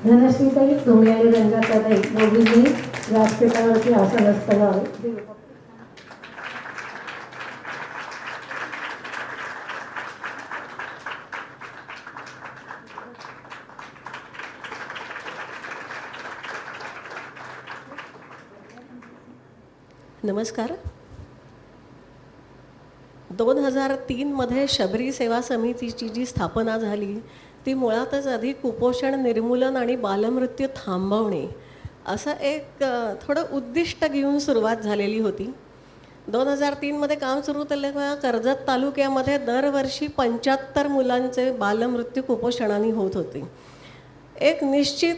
धनश्रीताई तुम्ही आणि रंगाताई दोघींनी व्यासपीठावरती आसन असताना नमस्कार. 2003 मध्ये शबरी सेवा समितीची जी स्थापना झाली ती मुळातच आधी कुपोषण निर्मूलन आणि बालमृत्यू थांबवणे असं एक थोडं उद्दिष्ट घेऊन सुरुवात झालेली होती. 2003 मध्ये काम सुरू केल्यामुळे कर्जत तालुक्यामध्ये दरवर्षी 75 मुलांचे बालमृत्यू कुपोषणाने होत होते. एक निश्चित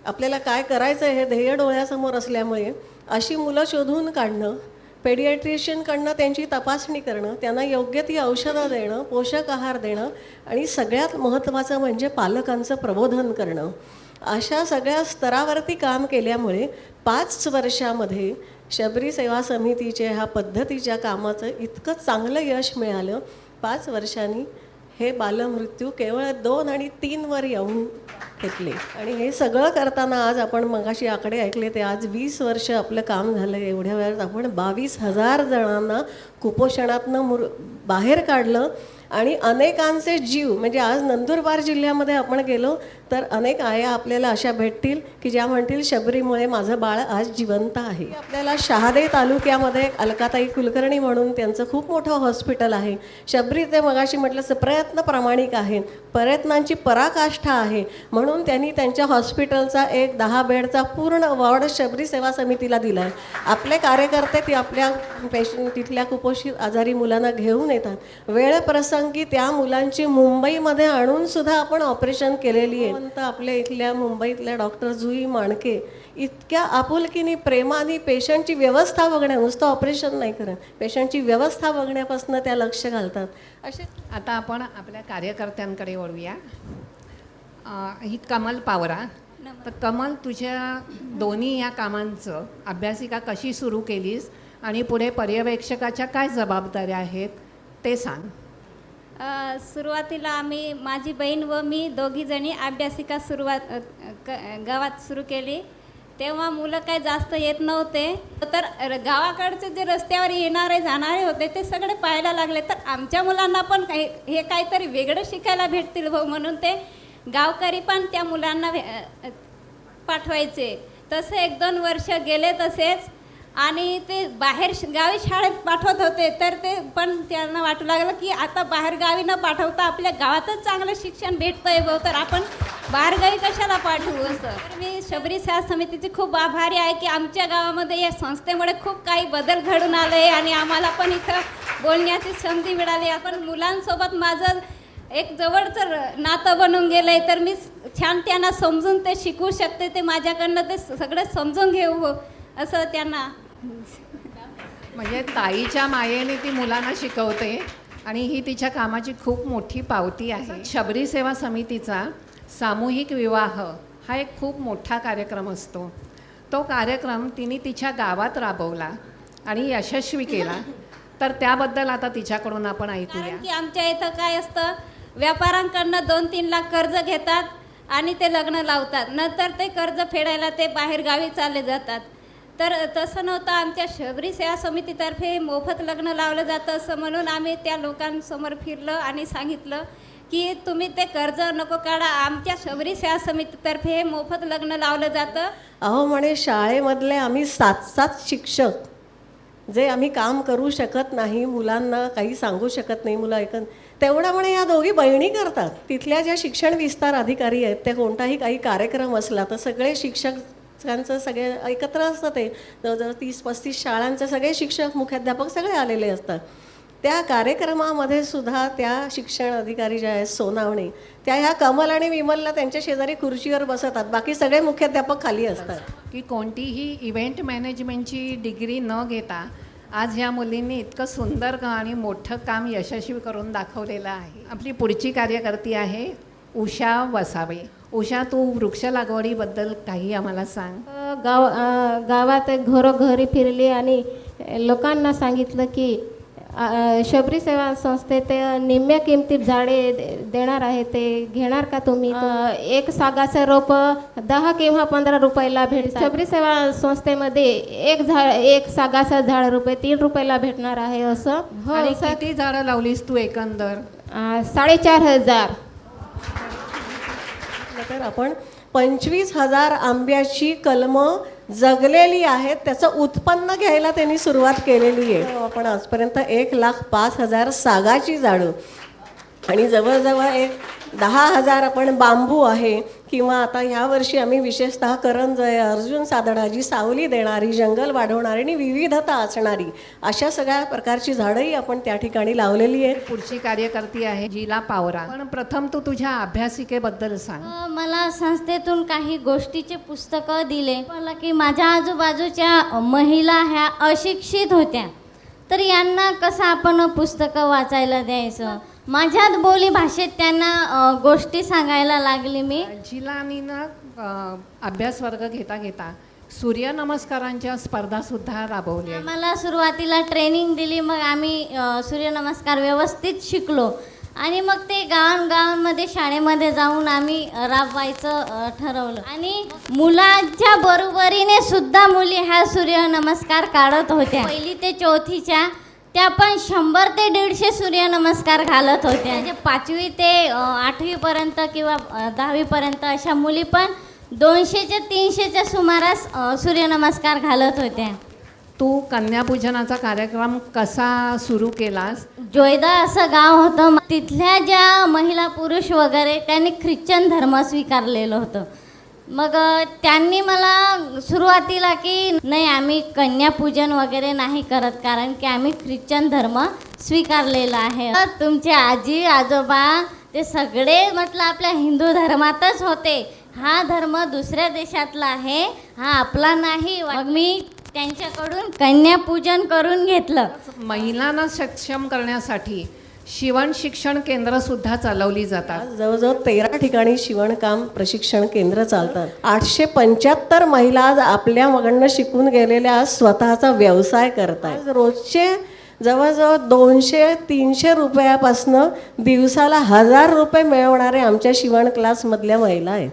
आपल्याला काय करायचं हे ध्येय डोळ्यासमोर असल्यामुळे अशी मुलं शोधून काढणं, पेडियाट्रिशियनकडनं त्यांची तपासणी करणं, त्यांना योग्य ती औषधं देणं, पोषक आहार देणं आणि सगळ्यात महत्त्वाचं म्हणजे पालकांचं प्रबोधन करणं, अशा सगळ्या स्तरावरती काम केल्यामुळे 5 वर्षामध्ये शबरी सेवा समितीच्या ह्या पद्धतीच्या कामाचं इतकं चांगलं यश मिळालं. 5 वर्षांनी हे बालमृत्यू केवळ 2 आणि 3 वर येऊन घेतले. आणि हे सगळं करताना आज आपण मगाशी आकडे ऐकले ते आज 20 वर्ष आपलं काम झालं. एवढ्या वेळात आपण 22,000 जणांना कुपोषणातनं बाहेर काढलं आणि अनेकांचे जीव, म्हणजे आज नंदुरबार जिल्ह्यामध्ये आपण गेलो तर अनेक आया आपल्याला अशा भेटतील की ज्या म्हणतील शबरीमुळे माझं बाळ आज जिवंत आहे. आपल्याला शहादे तालुक्यामध्ये अलकाताई कुलकर्णी म्हणून त्यांचं खूप मोठं हॉस्पिटल आहे. शबरी ते मगाशी म्हटलं प्रयत्न प्रामाणिक आहेत, प्रयत्नांची पराकाष्ठा आहे म्हणून त्यांनी त्यांच्या हॉस्पिटलचा एक 10 बेडचा पूर्ण वॉर्ड शबरी सेवा समितीला दिला आहे. आपले कार्यकर्ते ते आपल्या तिथल्या कुपोषित आजारी मुलांना घेऊन येतात. वेळ प्रसंगी त्या मुलांची मुंबईमध्ये आणून सुद्धा आपण ऑपरेशन केलेली आहे. आपल्या इथल्या मुंबईतल्या डॉक्टर जुई माणके इतक्या आपुलकीने प्रेमाने पेशंटची व्यवस्था बघण्या, नुसतं ऑपरेशन नाही करत, पेशंटची व्यवस्था बघण्यापासून त्या लक्ष घालतात. असे आता आपण आपल्या कार्यकर्त्यांकडे वळूया. ही कमल पावरा. तर कमल, तुझ्या दोन्ही या कामांचं अभ्यासिका कशी सुरू केलीस आणि पुढे पर्यवेक्षकाच्या काय जबाबदाऱ्या आहेत ते सांग. सुरुवातीला आम्ही, माझी बहीण व मी दोघीजणी अभ्यासिका गावात सुरू केली. तेव्हा मुलं काही जास्त येत नव्हते, तर गावाकडचे जे रस्त्यावर येणारे जाणारे होते ते सगळे पाहायला लागले. तर आमच्या मुलांना पण हे काहीतरी वेगळं शिकायला भेटतील भाऊ म्हणून ते गावकरी पण त्या मुलांना पाठवायचे. तसे 1-2 वर्ष गेले तसेच, आणि ते बाहेर गावी शाळेत पाठवत होते. तर ते पण त्यांना वाटू लागलं की आता बाहेर गावी न पाठवता आपल्या गावातच चांगलं शिक्षण भेटतंय भाऊ, तर आपण बाहेरगावी कशाला पाठवू असं. तर मी शबरी सेवा समितीची खूप आभारी आहे की आमच्या गावामध्ये या संस्थेमुळे खूप काही बदल घडून आले आणि आम्हाला पण इथं बोलण्याची संधी मिळाली. आपण मुलांसोबत माझं एक जवळचं नातं बनून गेलं आहे, तर मी छान त्यांना समजून ते शिकवू शकते. ते माझ्याकडनं ते सगळं समजून घेऊ असं त्यांना. म्हणजे ताईच्या मायेने ती मुलांना शिकवते आणि ही तिच्या कामाची खूप मोठी पावती आहे. शबरी सेवा समितीचा सामूहिक विवाह हा एक खूप मोठा कार्यक्रम असतो. तो कार्यक्रम तिने तिच्या गावात राबवला आणि यशस्वी केला. तर त्याबद्दल आता तिच्याकडून आपण ऐकूया. की आमच्या इथं काय असतं, व्यापाऱ्यांकडनं 2-3 लाख कर्ज घेतात आणि ते लग्न लावतात. नंतर ते कर्ज फेडायला ते बाहेर गावी चालले जातात. तर तसं नव्हतं. आमच्या शबरी सेवा समितीतर्फे मोफत लग्न लावलं जातं असं म्हणून आम्ही त्या लोकांसमोर फिरलं आणि सांगितलं की तुम्ही ते कर्ज नको काढा, आमच्या शबरी सेवा समितीतर्फे मोफत लग्न लावलं जातं. अहो म्हणे शाळेमधले आम्ही 7 शिक्षक जे आम्ही काम करू शकत नाही, मुलांना काही सांगू शकत नाही, मुलं ऐकत, तेवढं म्हणे या दोघी बहिणी करतात. तिथल्या ज्या शिक्षण विस्तार अधिकारी आहेत त्या कोणताही काही कार्यक्रम असला तर सगळे शिक्षकांचं सगळे एकत्र असतं. ते जवळजवळ 30-35 शाळांचे सगळे शिक्षक मुख्याध्यापक सगळे आलेले असतात. त्या कार्यक्रमामध्ये सुद्धा त्या शिक्षण अधिकारी ज्या आहेत सोनावणे, त्या ह्या कमल आणि विमलला त्यांच्या शेजारी खुर्चीवर बसवतात, बाकी सगळे मुख्याध्यापक खाली असतात. की कोणतीही इव्हेंट मॅनेजमेंटची डिग्री न घेता आज ह्या मुलींनी इतकं सुंदर आणि मोठं काम यशस्वी करून दाखवलेलं आहे. आपली पुढची कार्यकर्ती आहे उषा वसावे. उषा, तू वृक्ष लागवडीबद्दल काही आम्हाला सांग. गावात घरोघरी फिरली आणि लोकांना सांगितलं की शबरी सेवा संस्थेत निम्म्या किमतीत झाडे देणार आहे, ते घेणार का तुम्ही? एक सागाचं रोप 10 किंवा 15 रुपयाला भेटतं. शबरी सेवा संस्थेमध्ये एक सागाचं झाड रुपये 3 रुपयाला भेटणार आहे असं. हो आणि सर. किती झाडं लावलीस तू एकंदर? 4,500. तर आपण 25,000 आंब्याची कलमं जगलेली आहेत, त्याचं उत्पन्न घ्यायला त्यांनी सुरुवात केलेली आहे. आपण आजपर्यंत 1,05,000 सागाची झाडं आणि जवळजवळ 10,000 आपण बांबू आहे, किंवा आता ह्या वर्षी आम्ही विशेषतः करंजय, अर्जुन साधना, जी सावली देणारी, जंगल वाढवणारी आणि विविधता असणारी अशा सगळ्या प्रकारची झाडंही आपण त्या ठिकाणी लावलेली आहेत. पुढची कार्यकर्ती आहे जिला पावरा. पण प्रथम तू तुझ्या अभ्यासिकेबद्दल सांग. मला संस्थेतून काही गोष्टीचे पुस्तकं दिले. मला की माझ्या आजूबाजूच्या महिला ह्या अशिक्षित होत्या, तर यांना कसं आपण पुस्तकं वाचायला द्यायचं. माझ्याच बोली भाषेत त्यांना गोष्टी सांगायला लागली मी. जिलानी ना अभ्यास वर्ग घेता घेता सूर्यनमस्कारांच्या स्पर्धासुद्धा राबवल्या. आम्हाला सुरुवातीला ट्रेनिंग दिली, मग आम्ही सूर्यनमस्कार व्यवस्थित शिकलो आणि मग ते गावांमध्ये शाळेमध्ये जाऊन आम्ही राबवायचं ठरवलं. आणि मुलांच्या बरोबरीने सुद्धा मुली ह्या सूर्यनमस्कार काढत होत्या. 1ली ते 4थीच्या त्या पण 100 ते 150 सूर्यनमस्कार घालत होत्या. म्हणजे 5वी ते 8वी पर्यंत किंवा 10वी पर्यंत अशा मुली पण 200 ते 300च्या सुमारास सूर्यनमस्कार घालत होत्या. तू कन्यापूजनाचा कार्यक्रम कसा सुरू केलास? जोयदा असं गाव होतं, तिथल्या ज्या महिला पुरुष वगैरे त्यांनी ख्रिश्चन धर्म स्वीकारलेलं होतं. मग त्यांनी मला सुरुवातीला की नाही, आम्ही कन्यापूजन वगैरे नाही करत, कारण की आम्ही ख्रिश्चन धर्म स्वीकारलेला आहे. तुमचे आजी आजोबा ते सगळे म्हटलं आपल्या हिंदू धर्मातच होते, हा धर्म दुसऱ्या देशातला आहे, हा आपला नाही. मग मी त्यांच्याकडून कन्यापूजन करून घेतलं. महिलांना सक्षम करण्यासाठी शिवण शिक्षण केंद्र सुद्धा चालवली जातात. जवळजवळ 13 ठिकाणी शिवणकाम प्रशिक्षण केंद्र चालतात. 875 महिला आज आपल्याकडनं शिकून गेलेल्या आज स्वतःचा व्यवसाय करतात. रोजचे जवळजवळ 200-300 रुपयापासनं दिवसाला 1000 रुपये मिळवणारे आमच्या शिवण क्लासमधल्या महिला आहेत.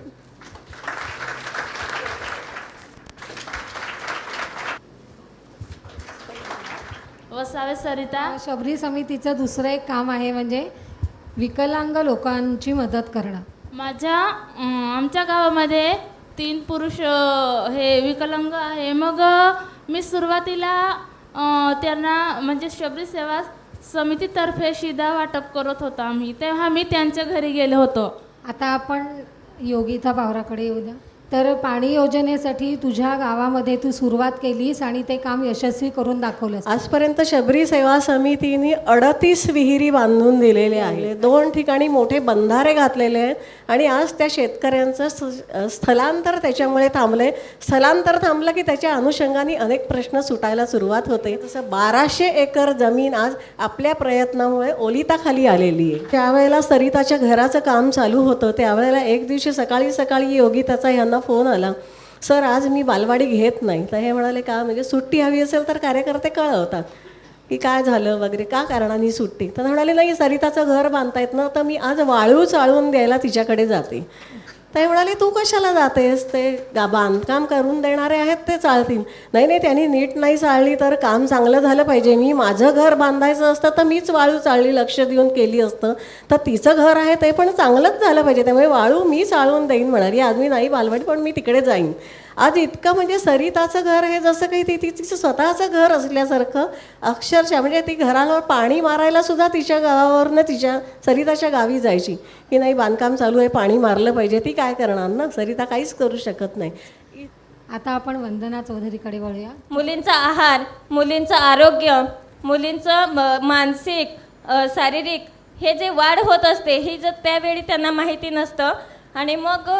वसावे सरिता. शबरी समितीचं दुसरं एक काम आहे म्हणजे विकलांग लोकांची मदत करणं. आमच्या गावामध्ये 3 पुरुष हे विकलांग आहे. मग मी सुरुवातीला त्यांना म्हणजे शबरी सेवा समितीतर्फे शिधा वाटप करत होतो आम्ही, तेव्हा मी त्यांच्या घरी गेलो होतो. आता आपण योगिता पावराकडे येऊ द्या. तर पाणी योजनेसाठी तुझ्या गावामध्ये तू सुरुवात केलीस आणि ते काम यशस्वी करून दाखवलंस. आजपर्यंत शबरी सेवा समितीने 38 विहिरी बांधून दिलेले आहे. 2 ठिकाणी मोठे बंधारे घातलेले आहेत आणि आज त्या शेतकऱ्यांचं स्थलांतर त्याच्यामुळे थांबले. स्थलांतर थांबलं की त्याच्या अनुषंगाने अनेक प्रश्न सुटायला सुरुवात होते. तसं 1200 एकर जमीन आज आपल्या प्रयत्नामुळे ओलिताखाली आलेली आहे. त्यावेळेला सरिताच्या घराचं काम चालू होतं, त्यावेळेला एक दिवशी सकाळी योगिताचा ह्यांना फोन आला, सर आज मी बालवाडी घेत नाही. तर हे म्हणाले का, म्हणजे सुट्टी हवी असेल तर कार्यकर्ते कळवतात की काय झालं वगैरे, का कारणाने सुट्टी. तर म्हणाले नाही, सरिताचं घर बांधतायत ना, तर मी आज वाळू चाळून द्यायला तिच्याकडे जाते. तर हे म्हणाले तू कशाला जातेस, ते बांधकाम करून देणारे आहेत ते चालतील. नाही त्यांनी नीट नाही चाळली तर काम चांगलं झालं पाहिजे. मी माझं घर बांधायचं असतं तर मीच वाळू चाळली, लक्ष देऊन केली असतं, तर तिचं घर आहे ते पण चांगलंच झालं पाहिजे, त्यामुळे वाळू मी चाळून देईन म्हणाली. आज मी नाही बालवाडी, पण मी तिकडे जाईन. आज इतकं म्हणजे सरिताचं घर हे जसं काही तिचं स्वतःचं घर असल्यासारखं अक्षरशः, म्हणजे ती घराला पाणी मारायला सुद्धा तिच्या गावावरनं तिच्या सरिताच्या गावी जायची की नाही बांधकाम चालू आहे, पाणी मारलं पाहिजे. ती काय करणार ना, सरिता काहीच करू शकत नाही. आता आपण वंदना चौधरीकडे वळूया. मुलींचा आहार, मुलींचं आरोग्य, मुलींचं मानसिक शारीरिक हे जे वाढ होत असते ही जर त्यावेळी त्यांना माहिती नसतं, आणि मग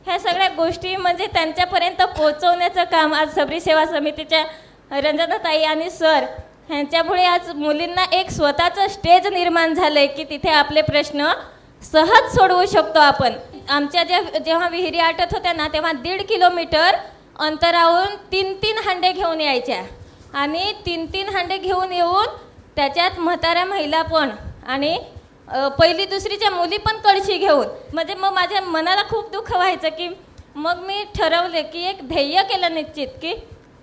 ह्या सगळ्या गोष्टी म्हणजे त्यांच्यापर्यंत पोहोचवण्याचं काम आज शबरी सेवा समितीच्या रंजनाताई आणि सर ह्यांच्यामुळे आज मुलींना एक स्वतःचं स्टेज निर्माण झालं आहे की तिथे आपले प्रश्न सहज सोडवू शकतो आपण. आमच्या जेव्हा विहिरी आटत होत्या ना, तेव्हा 1.5 किलोमीटर अंतरावरून 3 हांडे घेऊन यायच्या आणि 3 हांडे घेऊन येऊन त्याच्यात म्हाताऱ्या महिला पण आणि पहिली दुसरीच्या मुली पण कळशी घेऊन, म्हणजे मग माझ्या मनाला खूप दुःख व्हायचं की मग मी ठरवले की एक ध्येय केलं निश्चित की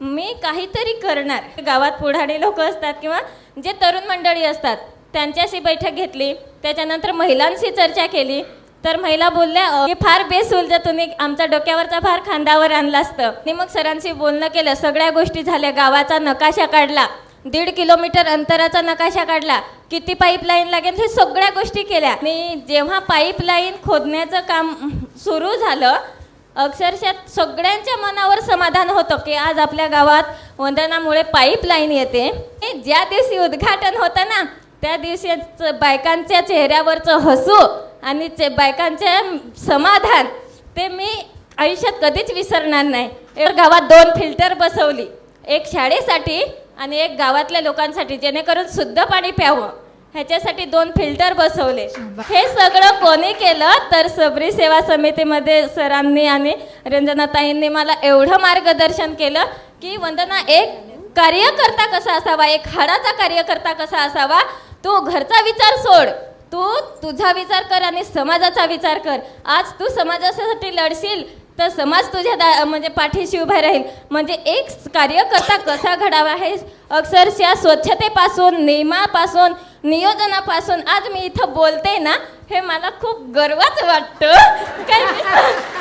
मी काहीतरी करणार. गावात पुढारी लोक असतात किंवा जे तरुण मंडळी असतात त्यांच्याशी बैठक घेतली, त्याच्यानंतर महिलांशी चर्चा केली. तर महिला बोलल्या की फार बेसुलझ तुम्ही आमच्या डोक्यावरचा भार खांद्यावर आणला असतं. आणि मग सरांशी बोलणं केलं, सगळ्या गोष्टी झाल्या, गावाचा नकाशा काढला, 1.5 किलोमीटर अंतराचा नकाशा काढला, किती पाईपलाईन लागेल हे सगळ्या गोष्टी केल्या. आणि जेव्हा पाईपलाईन खोदण्याचं काम सुरू झालं, अक्षरशः सगळ्यांच्या मनावर समाधान होतं की आज आपल्या गावात वंदनामुळे पाईपलाईन येते. ज्या दिवशी उद्घाटन होतं ना त्या दिवशी बायकांच्या चेहऱ्यावरचं हसू आणि बायकांचे समाधान ते मी आयुष्यात कधीच विसरणार नाही. गावात 2 फिल्टर बसवली, एक शाळेसाठी आणि एक गावातल्या लोकांसाठी, जेणेकरून शुद्ध पाणी प्यावं ह्याच्यासाठी 2 फिल्टर बसवले. हे सगळं कोणी केलं तर सबरी सेवा समितीमध्ये सरांनी आणि रंजनाताईंनी मला एवढं मार्गदर्शन केलं की वंदना एक कार्यकर्ता कसा असावा, एक हाडाचा कार्यकर्ता कसा असावा. तू घरचा विचार सोड, तू तुझा विचार कर आणि समाजाचा विचार कर. आज तू समाजासाठी लढशील तर समाज तुझ्या म्हणजे पाठीशी उभा राहील. म्हणजे एक कार्यकर्ता कसा घडावा हे अक्षरशः स्वच्छतेपासून, नियमापासून, नियोजनापासून आज मी इथं बोलते ना, हे मला खूप गर्वच वाटतं. काय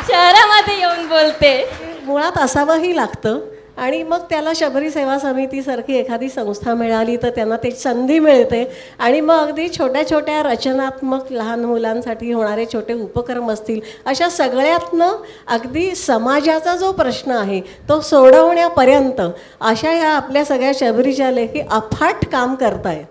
शहरामध्ये येऊन बोलते. मुळात असावंही लागतं आणि मग त्याला शबरी सेवा समितीसारखी एखादी संस्था मिळाली तर त्यांना ते संधी मिळते. आणि मग अगदी छोट्या छोट्या रचनात्मक लहान मुलांसाठी होणारे छोटे उपक्रम असतील, अशा सगळ्यातनं अगदी समाजाचा जो प्रश्न आहे तो सोडवण्यापर्यंत अशा ह्या आपल्या सगळ्या शबरीच्या लेखी अफाट काम करतायत.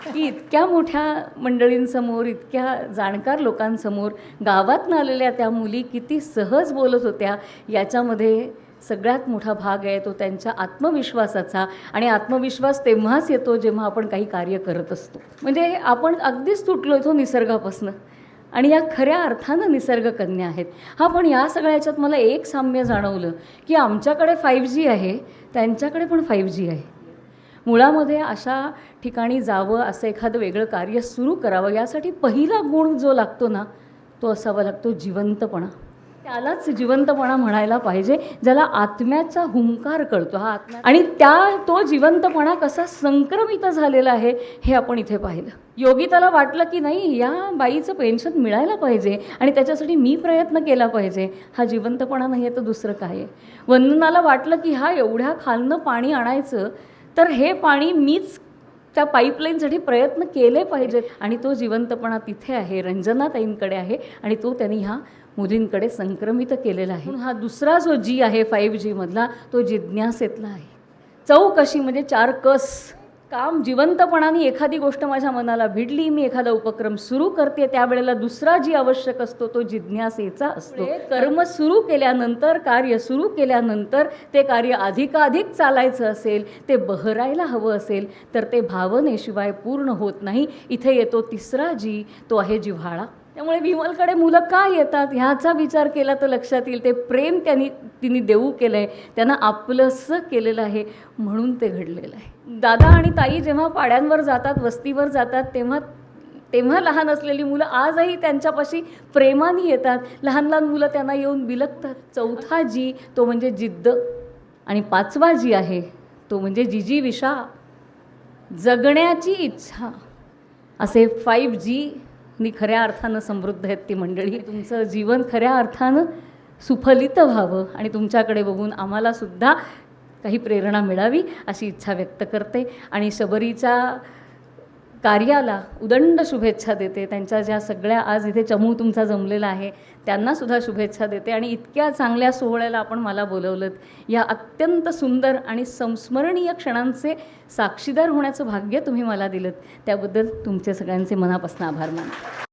की इतक्या मोठ्या मंडळींसमोर, इतक्या जाणकार लोकांसमोर गावातनं आलेल्या त्या मुली किती सहज बोलत होत्या याच्यामध्ये सगळ्यात मोठा भाग आहे तो त्यांच्या आत्मविश्वासाचा. आणि आत्मविश्वास तेव्हाच येतो जेव्हा आपण काही कार्य करत असतो. म्हणजे आपण अगदीच तुटलो तो निसर्गापासनं आणि या खऱ्या अर्थानं निसर्गकन्या आहेत. हा पण या सगळ्याच्यात मला एक साम्य जाणवलं की आमच्याकडे 5G आहे, त्यांच्याकडे पण 5G आहे. मुळामध्ये अशा ठिकाणी जावं, असं एखादं वेगळं कार्य सुरू करावं, यासाठी पहिला गुण जो लागतो ना तो असावा लागतो जिवंतपणा. त्यालाच जिवंतपणा म्हणायला पाहिजे, ज्याला आत्म्याचा हुंकार कळतो. हा आत्मा आणि तो जिवंतपणा कसा संक्रमित झालेला आहे हे आपण इथे पाहिलं. योगिताला वाटलं की नाही या बाईचं पेन्शन मिळायला पाहिजे आणि त्याच्यासाठी मी प्रयत्न केला पाहिजे. हा जिवंतपणा नाही आहे तर दुसरं काय आहे. वंदनाला वाटलं की हा एवढ्या खालनं पाणी आणायचं तर हे पाणी मीच त्या पाईपलाईनसाठी प्रयत्न केले पाहिजेत. आणि तो जिवंतपणा तिथे आहे, रंजनाताईंकडे आहे आणि तो त्यांनी ह्या मुलींकडे संक्रमित केलेला आहे. हा दुसरा जो जी आहे 5G मधला तो जिज्ञासेतला आहे. चौकशी म्हणजे 4 कस काम. जिवंतपणाने एखादी गोष्ट माझ्या मनाला भिडली, मी एखादा उपक्रम सुरू करते, त्यावेळेला दुसरा जी आवश्यक असतो तो जिज्ञासेचा असतो. कर्म सुरू केल्यानंतर, कार्य सुरू केल्यानंतर ते कार्य अधिकाधिक चालायचं असेल, ते बहरायला हवं असेल तर ते भावनेशिवाय पूर्ण होत नाही. इथे येतो तिसरा जी, तो आहे जिव्हाळा. त्यामुळे विमलकडे मुलं का येतात ह्याचा विचार केला तर लक्षात येईल ते प्रेम तिने देऊ केलं आहे, त्यांना आपलंसं केलेलं आहे म्हणून ते घडलेलं आहे. दादा आणि ताई जेव्हा पाड्यांवर जातात, वस्तीवर जातात, तेव्हा लहान असलेली मुलं आजही त्यांच्यापाशी प्रेमाने येतात. लहान लहान मुलं त्यांना येऊन बिलगतात. 4था जी तो म्हणजे जिद्द आणि 5वा जी आहे तो म्हणजे जिजीविषा, जगण्याची इच्छा. असे 5G नी खऱ्या अर्थानं समृद्ध आहेत ती मंडळी. तुमचं जीवन खऱ्या अर्थानं सुफलित व्हावं आणि तुमच्याकडे बघून आम्हालासुद्धा काही प्रेरणा मिळावी अशी इच्छा व्यक्त करते आणि शबरीच्या कार्याला उदंड शुभेच्छा देते. त्यांच्या ज्या सगळ्या आज इथे चमू तुमचा जमलेला आहे त्यांनासुद्धा शुभेच्छा देते. आणि इतक्या चांगल्या सोहळ्याला आपण मला बोलवलं, या अत्यंत सुंदर आणि संस्मरणीय क्षणांचे साक्षीदार होण्याचं भाग्य तुम्ही मला दिलं, त्याबद्दल तुमचे सगळ्यांचे मनापासून आभार मानते.